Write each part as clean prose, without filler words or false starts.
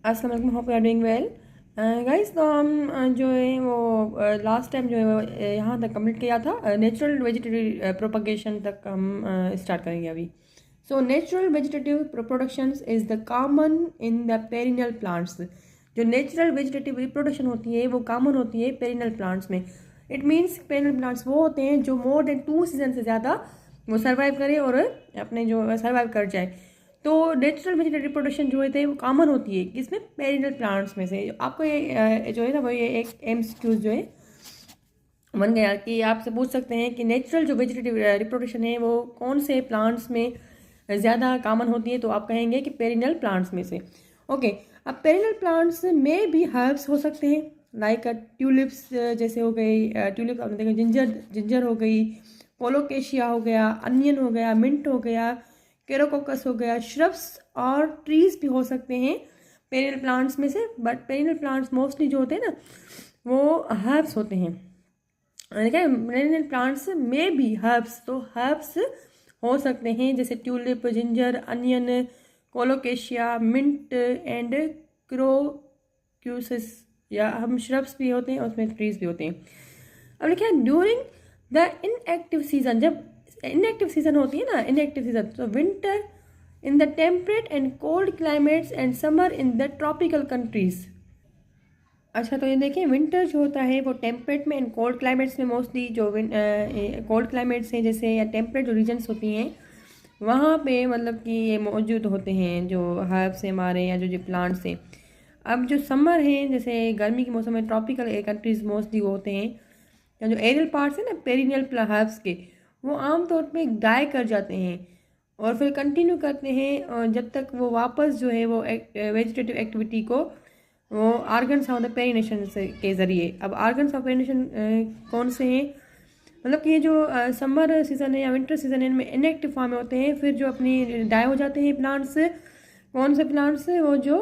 अस्सलाम वालेकुम, hope you are doing well guys. तो हम जो है वो लास्ट टाइम जो है वो यहाँ तक कंप्लीट किया था। नेचुरल वेजिटेटिव प्रोपगेशन तक हम स्टार्ट करेंगे अभी। So natural vegetative production is the common in the perennial plants. जो नेचुरल वेजिटेटिव रिप्रोडक्शन होती है वो कॉमन होती है पेरिनियल प्लांट्स में। इट मीन्स पेरिनियल प्लांट्स वो होते हैं जो मोर देन 2 सीजन से ज़्यादा वो सर्वाइव करे और अपने जो सर्वाइव कर जाए। तो नेचुरल वेजिटेटिव रिप्रोडक्शन जो है वो कॉमन होती है किसमें, पेरिनियल प्लांट्स में से। आपको ये जो है ना वो ये एक एमसीक्यूज जो है बन गया कि आपसे पूछ सकते हैं कि नेचुरल जो वेजिटेटिव रिप्रोडक्शन है वो कौन से प्लांट्स में ज़्यादा कॉमन होती है, तो आप कहेंगे कि पेरिनियल प्लांट्स में से। ओके, अब पेरिनियल प्लांट्स में भी हर्ब्स हो सकते हैं, लाइक ट्यूलिप्स जैसे हो गई, ट्यूलिप आपने देखा, जिंजर हो गई, कोलोकेशिया हो गया, अनियन हो गया, मिंट हो गया, केरोकोकस हो गया, श्रब्स और ट्रीज भी हो सकते हैं पेरिनियल प्लांट्स में से। बट पेरिनियल प्लांट्स मोस्टली जो होते हैं ना वो हर्ब्स होते हैं। देखिए, पेरिनियल प्लांट्स में भी हर्ब्स, तो हर्ब्स हो सकते हैं जैसे tulip, ginger, onion, colocasia, mint and crocuses, या हम श्रब्स भी होते हैं, उसमें ट्रीज भी होते हैं। अब देखिए, ड्यूरिंग द इनएक्टिव सीजन, जब इनएक्टिव सीजन होती है ना, इनएक्टिव सीजन, तो winter in the temperate and cold climates and summer in the tropical countries. अच्छा, तो ये देखिए, विंटर जो होता है वो टेम्परेट में एंड कोल्ड क्लाइमेट्स में, मोस्टली जो कोल्ड क्लाइमेट्स हैं जैसे या टेम्परेट जो रीजन्स होती हैं वहाँ पे मतलब कि ये मौजूद होते हैं जो हर्ब्स हैं हमारे, या जो प्लांट्स हैं। अब जो समर है, जैसे गर्मी के मौसम में ट्रॉपिकल कंट्रीज मोस्टली वो होते हैं, या जो एरियल पार्ट्स हैं ना पेरिनियल हर्ब्स के, वो आमतौर पे डाई कर जाते हैं और फिर कंटिन्यू करते हैं और जब तक वो वापस जो है वो वेजिटेटिव एक्टिविटी को वो आर्गन्स ऑफ द पेरिनेशन के ज़रिए। अब आर्गन्स ऑफ पेरिनेशन कौन से हैं, मतलब कि ये जो समर सीज़न है या विंटर सीज़न है इनमें इनएक्टिव फॉर्म में होते हैं, फिर जो अपनी डाई हो जाते हैं प्लांट्स। कौन से प्लांट्स, वो जो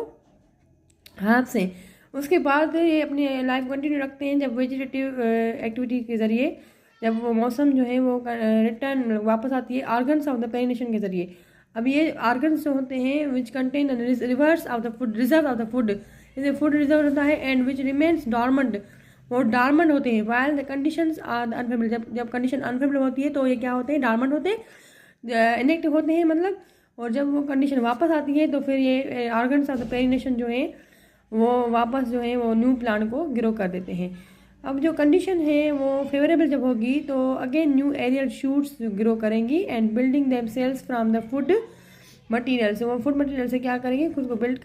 हर्ब्स हैं। उसके बाद ये अपनी लाइफ कंटिन्यू रखते हैं जब वेजिटेटिव एक्टिविटी के ज़रिए, जब वो मौसम जो है वो रिटर्न वापस आती है आर्गन्स ऑफ द पेरिनेशन के ज़रिए। अब ये आर्गन्स जो होते हैं which contain reserves of the food, reserve of the food, जैसे फूड रिजर्व होता है, एंड विच रिमेन्स डॉर्मेंट, वो डॉर्मेंट होते हैं। While the conditions are unfavourable, जब कंडीशन अनफेवरेबल होती है तो ये क्या होते हैं, डॉर्मेंट होते हैं, इनएक्टिव होते हैं मतलब। और जब वो कंडीशन वापस आती है तो फिर ये ऑर्गन्स ऑफ द पेरिनेशन जो है वो वापस जो है वो न्यू प्लांट को ग्रो कर देते हैं। अब जो कंडीशन है वो फेवरेबल जब होगी तो again new aerial shoots grow करेंगी and building them cells from the food material से, वो फूड मटीरियल से क्या करेंगे, खुद को बिल्ड